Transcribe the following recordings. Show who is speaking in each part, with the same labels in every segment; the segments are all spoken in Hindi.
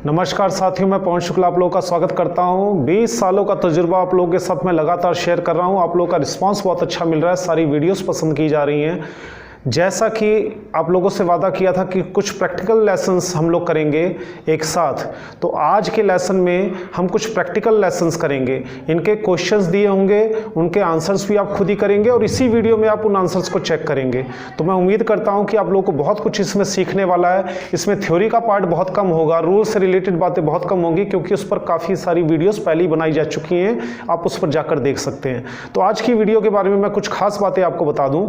Speaker 1: नमस्कार साथियों, मैं पवन शुक्ला आप लोगों का स्वागत करता हूं। 20 सालों का तजुर्बा आप लोगों के साथ मैं लगातार शेयर कर रहा हूं। आप लोगों का रिस्पांस बहुत अच्छा मिल रहा है, सारी वीडियोस पसंद की जा रही हैं। जैसा कि आप लोगों से वादा किया था कि कुछ प्रैक्टिकल लेसन्स हम लोग करेंगे एक साथ, तो आज के लेसन में हम कुछ प्रैक्टिकल लेसन्स करेंगे। इनके क्वेश्चंस दिए होंगे, उनके आंसर्स भी आप खुद ही करेंगे और इसी वीडियो में आप उन आंसर्स को चेक करेंगे। तो मैं उम्मीद करता हूं कि आप लोगों को बहुत कुछ इसमें सीखने वाला है। इसमें थ्योरी का पार्ट बहुत कम होगा, रूल से रिलेटेड बातें बहुत कम होंगी, क्योंकि उस पर काफ़ी सारी वीडियोज़ पहले ही बनाई जा चुकी हैं, आप उस पर जाकर देख सकते हैं। तो आज की वीडियो के बारे में मैं कुछ खास बातें आपको बता दूँ।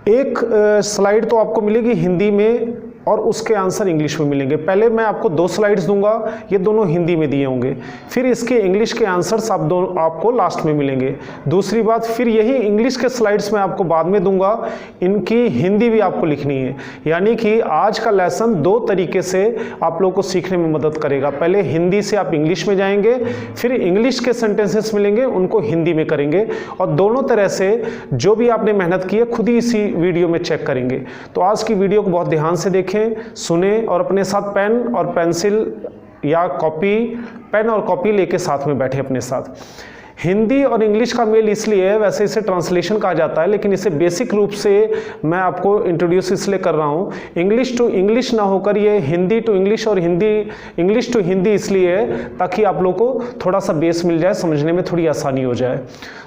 Speaker 1: एक स्लाइड तो आपको मिलेगी हिंदी में और उसके आंसर इंग्लिश में मिलेंगे। पहले मैं आपको 2 स्लाइड्स दूंगा, ये दोनों हिंदी में दिए होंगे। फिर इसके इंग्लिश के आंसर्स आपको लास्ट में मिलेंगे। दूसरी बात, फिर यही इंग्लिश के स्लाइड्स मैं आपको बाद में दूंगा, इनकी हिंदी भी आपको लिखनी है। यानी कि आज का लेसन 2 तरीके से आप लोगों को सीखने में मदद करेगा। पहले हिंदी से आप इंग्लिश में जाएंगे, फिर इंग्लिश के सेंटेंसेस मिलेंगे, उनको हिंदी में करेंगे। और दोनों तरह से जो भी आपने मेहनत की है खुद ही इसी वीडियो में चेक करेंगे। तो आज की वीडियो को बहुत ध्यान से देखें, सुने और अपने साथ पेन और पेंसिल या कॉपी, पेन और कॉपी लेके साथ में बैठे अपने साथ। हिंदी और इंग्लिश का मेल इसलिए है, वैसे इसे ट्रांसलेशन कहा जाता है, लेकिन इसे बेसिक रूप से मैं आपको इंट्रोड्यूस इसलिए कर रहा हूँ। इंग्लिश टू इंग्लिश ना होकर ये हिंदी टू इंग्लिश और इंग्लिश टू हिंदी इसलिए है ताकि आप लोग को थोड़ा सा बेस मिल जाए, समझने में थोड़ी आसानी हो जाए।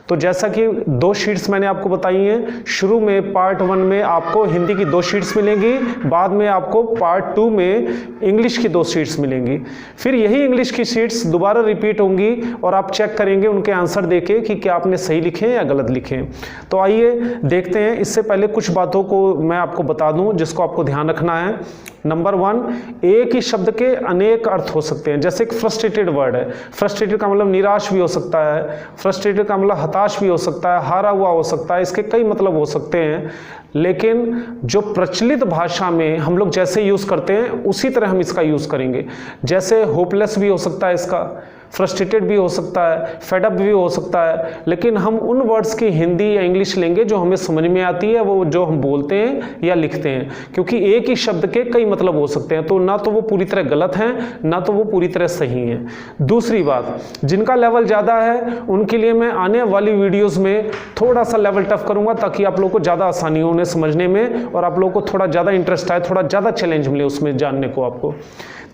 Speaker 1: तो जैसा कि 2 शीट्स मैंने आपको बताई हैं, शुरू में पार्ट 1 में आपको हिंदी की 2 शीट्स मिलेंगी, बाद में आपको पार्ट 2 में इंग्लिश की 2 शीट्स मिलेंगी। फिर यही इंग्लिश की शीट्स दोबारा रिपीट होंगी और आप चेक करेंगे उनके आंसर देके कि क्या आपने सही लिखे हैं या गलत लिखे हैं। तो आइए देखते हैं। इससे पहले कुछ बातों को मैं आपको बता दूं जिसको आपको ध्यान रखना है। नंबर 1, एक ही शब्द के अनेक अर्थ हो सकते हैं। जैसे एक फ्रस्ट्रेटेड वर्ड है, फ्रस्ट्रेटेड का मतलब निराश भी हो सकता है, फ्रस्ट्रेटेड का मतलब हताश भी हो सकता है, हारा हुआ हो सकता है, इसके कई मतलब हो सकते हैं। लेकिन जो प्रचलित भाषा में हम लोग जैसे यूज़ करते हैं उसी तरह हम इसका यूज़ करेंगे। जैसे होपलेस भी हो सकता है, इसका फ्रस्ट्रेटेड भी हो सकता है, फेड अप भी हो सकता है, लेकिन हम उन वर्ड्स की हिंदी या इंग्लिश लेंगे जो हमें समझ में आती है, वो जो हम बोलते हैं या लिखते हैं, क्योंकि एक ही शब्द के कई मतलब हो सकते हैं। तो ना तो वो पूरी तरह गलत हैं, ना तो वो पूरी तरह सही हैं। दूसरी बात, जिनका लेवल ज़्यादा है उनके लिए मैं आने वाली वीडियोज़ में थोड़ा सा लेवल टफ करूँगा, ताकि आप लोग को ज़्यादा आसानी हो उन्हें समझने में और आप लोगों को थोड़ा ज़्यादा इंटरेस्ट आए, थोड़ा ज़्यादा चैलेंज मिले उसमें जानने को आपको।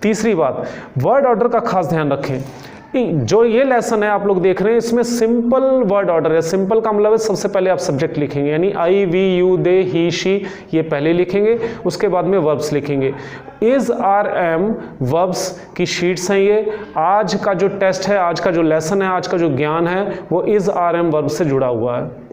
Speaker 1: तीसरी बात, वर्ड ऑर्डर का खास ध्यान रखें। जो ये लेसन है आप लोग देख रहे हैं, इसमें सिंपल वर्ड ऑर्डर है। सिंपल का मतलब है सबसे पहले आप सब्जेक्ट लिखेंगे, यानी I, we, you, they, he, she, ये पहले लिखेंगे, उसके बाद में वर्ब्स लिखेंगे। इज, आर, एम वर्ब्स की शीट्स हैं ये। आज का जो टेस्ट है, आज का जो लेसन है, आज का जो ज्ञान है, वो इज, आर, एम वर्ब से जुड़ा हुआ है।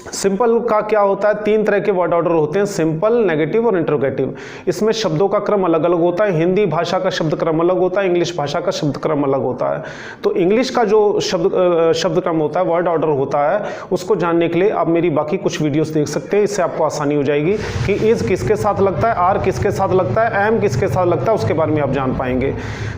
Speaker 1: सिंपल का क्या होता है, 3 तरह के वर्ड ऑर्डर होते हैं, सिंपल, नेगेटिव और इंटरोगेटिव। इसमें शब्दों का क्रम अलग अलग होता है। हिंदी भाषा का शब्द क्रम अलग होता है, इंग्लिश भाषा का शब्द क्रम अलग होता है। तो इंग्लिश का जो शब्द क्रम होता है, वर्ड ऑर्डर होता है, उसको जानने के लिए आप मेरी बाकी कुछ वीडियोस देख सकते हैं। इससे आपको आसानी हो जाएगी कि इज किसके साथ लगता है, आर किसके साथ लगता है, एम किसके साथ लगता है, उसके बारे में आप जान पाएंगे।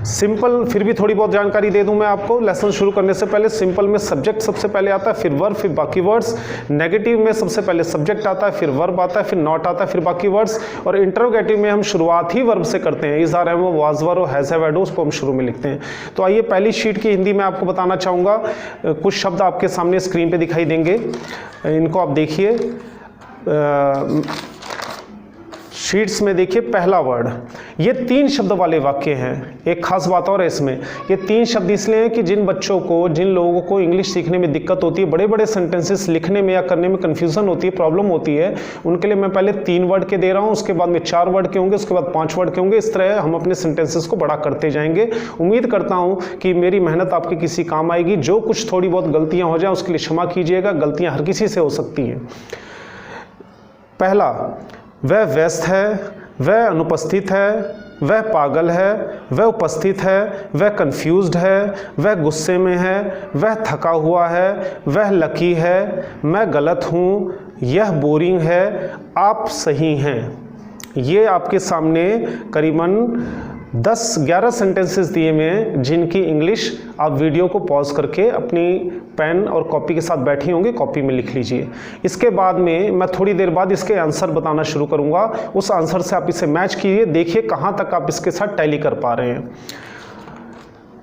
Speaker 1: सिंपल फिर भी थोड़ी बहुत जानकारी दे दूं मैं आपको। लेसन शुरू करने से पहले सिंपल में सब्जेक्ट सबसे पहले आता है, फिर वर्ब, फिर बाकी वर्ड्स। नेगेटिव में सबसे पहले सब्जेक्ट आता है, फिर वर्ब आता है, फिर नॉट आता है, फिर बाकी वर्ड्स। और इंटरोगेटिव में हम शुरुआत ही वर्ब से करते हैं। Is, are, am, was, were, has, have, had, उसको हम शुरू में लिखते हैं। तो आइए पहली शीट की हिंदी में आपको बताना चाहूँगा। कुछ शब्द आपके सामने स्क्रीन पे दिखाई देंगे, इनको आप देखिए। शीट्स में देखिए, पहला वर्ड, ये 3 शब्द वाले वाक्य हैं। एक खास बात और है इसमें, ये 3 शब्द इसलिए हैं कि जिन बच्चों को, जिन लोगों को इंग्लिश सीखने में दिक्कत होती है, बड़े बड़े सेंटेंसेस लिखने में या करने में कन्फ्यूजन होती है, प्रॉब्लम होती है, उनके लिए मैं पहले 3 वर्ड के दे रहा हूँ, उसके बाद में 4 वर्ड के होंगे, उसके बाद 5 वर्ड के होंगे। इस तरह हम अपने सेंटेंसेस को बड़ा करते जाएंगे। उम्मीद करता हूँ कि मेरी मेहनत आपके किसी काम आएगी। जो कुछ थोड़ी बहुत गलतियाँ हो जाए उसके लिए क्षमा कीजिएगा, गलतियाँ हर किसी से हो सकती हैं। पहला, वह व्यस्त है, वह अनुपस्थित है, वह पागल है, वह उपस्थित है, वह कंफ्यूज्ड है, वह गुस्से में है, वह थका हुआ है, वह लकी है, मैं गलत हूँ, यह बोरिंग है, आप सही हैं। ये आपके सामने करीबन 10-11 सेंटेंसेस दिए हुए हैं जिनकी इंग्लिश आप वीडियो को पॉज करके अपनी पेन और कॉपी के साथ बैठे होंगे, कॉपी में लिख लीजिए। इसके बाद में मैं थोड़ी देर बाद इसके आंसर बताना शुरू करूंगा, उस आंसर से आप इसे मैच कीजिए, देखिए कहाँ तक आप इसके साथ टैली कर पा रहे हैं।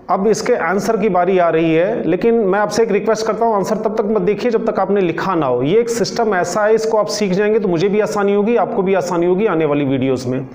Speaker 1: अब इसके आंसर की बारी आ रही है, लेकिन मैं आपसे एक रिक्वेस्ट करता हूँ, आंसर तब तक मत देखिए जब तक आपने लिखा ना हो। ये एक सिस्टम ऐसा है, इसको आप सीख जाएंगे तो मुझे भी आसानी होगी, आपको भी आसानी होगी आने वाली वीडियोस में।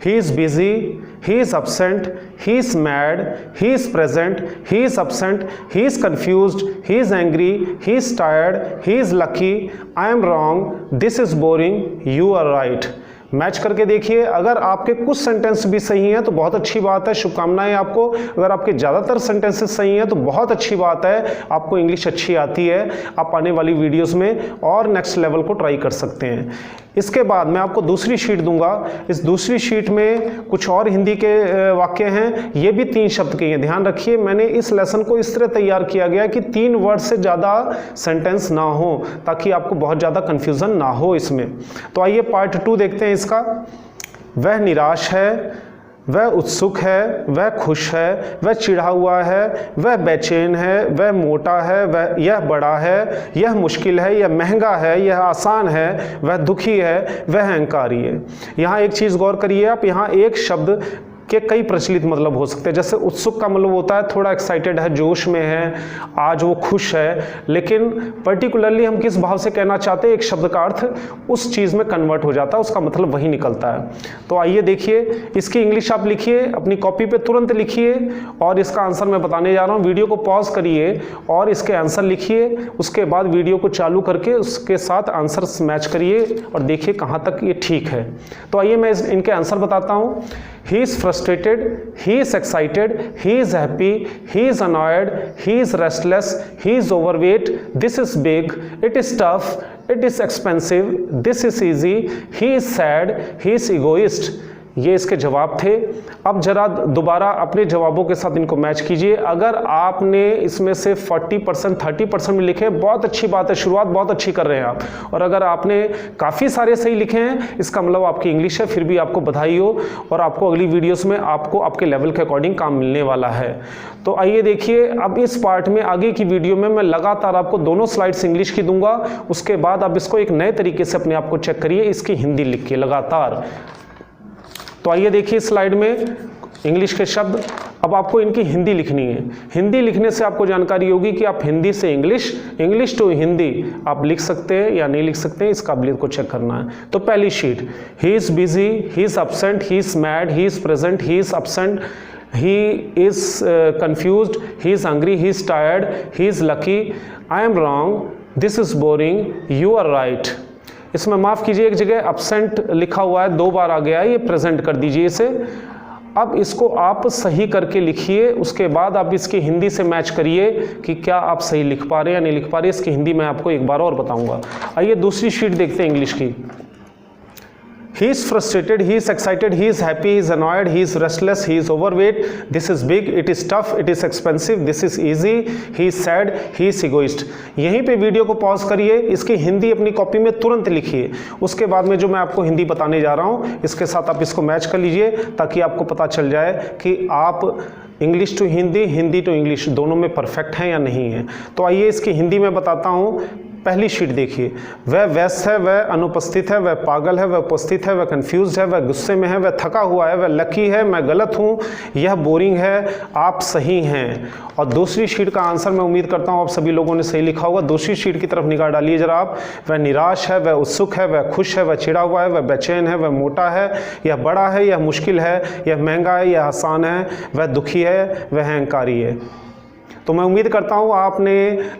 Speaker 1: He is busy, he is absent, he is mad, he is present, he is absent, he is confused, he is angry, he is tired, he is lucky, I am wrong, this is boring, you are right। Match करके देखिए, अगर आपके कुछ सेंटेंस भी सही हैं तो बहुत अच्छी बात है, शुभकामनाएं आपको। अगर आपके ज़्यादातर सेंटेंसेस सही हैं तो बहुत अच्छी बात है, आपको इंग्लिश अच्छी आती है, आप आने वाली वीडियोस में और नेक्स्ट लेवल को ट्राई कर सकते हैं। इसके बाद मैं आपको दूसरी शीट दूंगा, इस दूसरी शीट में कुछ और हिंदी के वाक्य हैं, ये भी 3 शब्द के हैं। ध्यान रखिए, मैंने इस लेसन को इस तरह तैयार किया गया कि 3 वर्ड से ज़्यादा सेंटेंस ना हो, ताकि आपको बहुत ज़्यादा कन्फ्यूज़न ना हो इसमें। तो आइए पार्ट 2 देखते हैं इसका। वह निराश है, वह उत्सुक है, वह खुश है, वह चिढ़ा हुआ है, वह बेचैन है, वह मोटा है, वह यह बड़ा है, यह मुश्किल है, यह महंगा है, यह आसान है, वह दुखी है, वह अहंकारी है। यहाँ एक चीज़ गौर करिए आप, यहाँ एक शब्द के कई प्रचलित मतलब हो सकते हैं। जैसे उत्सुक का मतलब होता है थोड़ा एक्साइटेड है, जोश में है, आज वो खुश है, लेकिन पर्टिकुलरली हम किस भाव से कहना चाहते हैं, एक शब्द का अर्थ उस चीज़ में कन्वर्ट हो जाता है, उसका मतलब वही निकलता है। तो आइए देखिए, इसकी इंग्लिश आप लिखिए, अपनी कॉपी पे तुरंत लिखिए और इसका आंसर मैं बताने जा रहा हूँ। वीडियो को पॉज करिए और इसके आंसर लिखिए, उसके बाद वीडियो को चालू करके उसके साथ आंसर मैच करिए और देखिए कहाँ तक ये ठीक है। तो आइए मैं इनके आंसर बताता हूँ। He is frustrated, he is excited, he is happy, he is annoyed, he is restless, he is overweight, this is big, it is tough, it is expensive, this is easy, he is sad, he is egoist। ये इसके जवाब थे। अब जरा दोबारा अपने जवाबों के साथ इनको मैच कीजिए। अगर आपने इसमें से 40% 30% में लिखे, बहुत अच्छी बात है, शुरुआत बहुत अच्छी कर रहे हैं आप। और अगर आपने काफ़ी सारे सही लिखे हैं, इसका मतलब आपकी इंग्लिश है, फिर भी आपको बधाई हो और आपको अगली वीडियोस में आपको आपके लेवल के अकॉर्डिंग काम मिलने वाला है। तो आइए देखिए, अब इस पार्ट में आगे की वीडियो में मैं लगातार आपको दोनों स्लाइड्स इंग्लिश की दूंगा, उसके बाद आप इसको एक नए तरीके से अपने आप को चेक करिए, इसकी हिंदी लिख के लगातार। तो आइए देखिए स्लाइड में इंग्लिश के शब्द। अब आपको इनकी हिंदी लिखनी है। हिंदी लिखने से आपको जानकारी होगी कि आप हिंदी से इंग्लिश, इंग्लिश टू हिंदी आप लिख सकते हैं या नहीं लिख सकते हैं, इस काबिलियत को चेक करना है। तो पहली sheet, he is busy, he is absent, he is mad, he is present, he is absent, he is confused, he is hungry, he is tired, he is lucky, I am wrong, this is boring, you are right। इसमें माफ़ कीजिए, एक जगह absent लिखा हुआ है, 2 बार आ गया है, ये प्रेजेंट कर दीजिए इसे। अब इसको आप सही करके लिखिए, उसके बाद आप इसकी हिंदी से मैच करिए कि क्या आप सही लिख पा रहे हैं या नहीं लिख पा रहे। इसकी हिंदी मैं आपको एक बार और बताऊंगा। आइए दूसरी शीट देखते हैं इंग्लिश की। He is frustrated, he is excited, he is happy, he is annoyed, he is restless, he is overweight, this is big, it is tough, it is expensive, this is easy, he is sad, he is egoist। यहीं पे वीडियो को पॉज करिए, इसकी हिंदी अपनी कॉपी में तुरंत लिखिए, उसके बाद में जो मैं आपको हिंदी बताने जा रहा हूँ इसके साथ आप इसको मैच कर लीजिए, ताकि आपको पता चल जाए कि आप English to Hindi, Hindi to English दोनों में परफेक्ट हैं या नहीं है। तो आइए इसकी हिंदी में बताता हूँ। पहली शीट देखिए, वह व्यस्त है, वह अनुपस्थित है, वह पागल है, वह उपस्थित है, वह कंफ्यूज है, वह गुस्से में है, वह थका हुआ है, वह लकी है, मैं गलत हूँ, यह बोरिंग है, आप सही हैं। और दूसरी शीट का आंसर मैं उम्मीद करता हूँ आप सभी लोगों ने सही लिखा होगा। दूसरी शीट की तरफ निगाह डालिए जरा आप। वह निराश है, वह उत्सुक है, वह खुश है, वह चिढ़ा हुआ है, वह बेचैन है, वह मोटा है, यह बड़ा है, यह मुश्किल है, यह महंगा है, यह आसान है, वह दुखी है, वह अहंकारी है। तो मैं उम्मीद करता हूँ आपने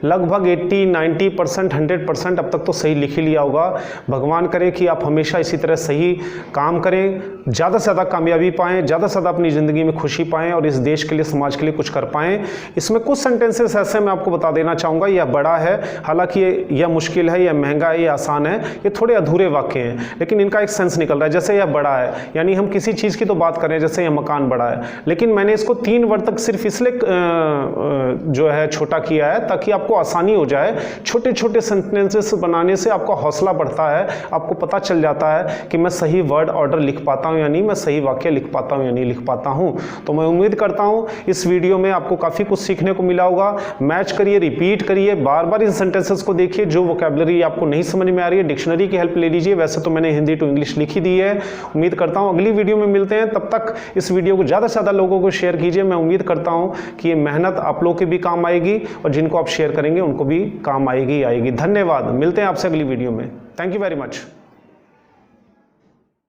Speaker 1: लगभग 80, 90%, 100% अब तक तो सही लिख ही लिया होगा। भगवान करे कि आप हमेशा इसी तरह सही काम करें, ज़्यादा से ज़्यादा कामयाबी पाएँ, ज़्यादा से ज़्यादा अपनी ज़िंदगी में खुशी पाएँ और इस देश के लिए, समाज के लिए कुछ कर पाएँ। इसमें कुछ सेंटेंसेस ऐसे मैं आपको बता देना चाहूँगा, यह बड़ा है, हालांकि यह मुश्किल है, यह महंगा है, यह आसान है, ये थोड़े अधूरे वाक्य हैं, लेकिन इनका एक सेंस निकल रहा है। जैसे यह बड़ा है, यानी हम किसी चीज़ की तो बात कर रहे हैं, जैसे यह मकान बड़ा है, लेकिन मैंने इसको 3 वर्ड तक सिर्फ इसलिए जो है छोटा किया है ताकि आपको आसानी हो जाए। छोटे छोटे सेंटेंसेस बनाने से आपका हौसला बढ़ता है, आपको पता चल जाता है कि मैं सही वर्ड ऑर्डर लिख पाता हूँ या नहीं, मैं सही वाक्य लिख पाता हूँ या नहीं लिख पाता हूँ। तो मैं उम्मीद करता हूँ इस वीडियो में आपको काफ़ी कुछ सीखने को मिला होगा। मैच करिए, रिपीट करिए, बार बार इन सेंटेंसेस को देखिए। जो वोकैबुलरी आपको नहीं समझ में आ रही है, डिक्शनरी की हेल्प ले लीजिए। वैसे तो मैंने हिंदी टू इंग्लिश लिख ही दी है। उम्मीद करता हूँ अगली वीडियो में मिलते हैं, तब तक इस वीडियो को ज़्यादा से ज़्यादा लोगों को शेयर कीजिए। मैं उम्मीद करता हूँ कि ये मेहनत आप लोगों के भी काम आएगी और जिनको आप शेयर करेंगे उनको भी काम आएगी। धन्यवाद, मिलते हैं आपसे अगली वीडियो में। Thank you very much.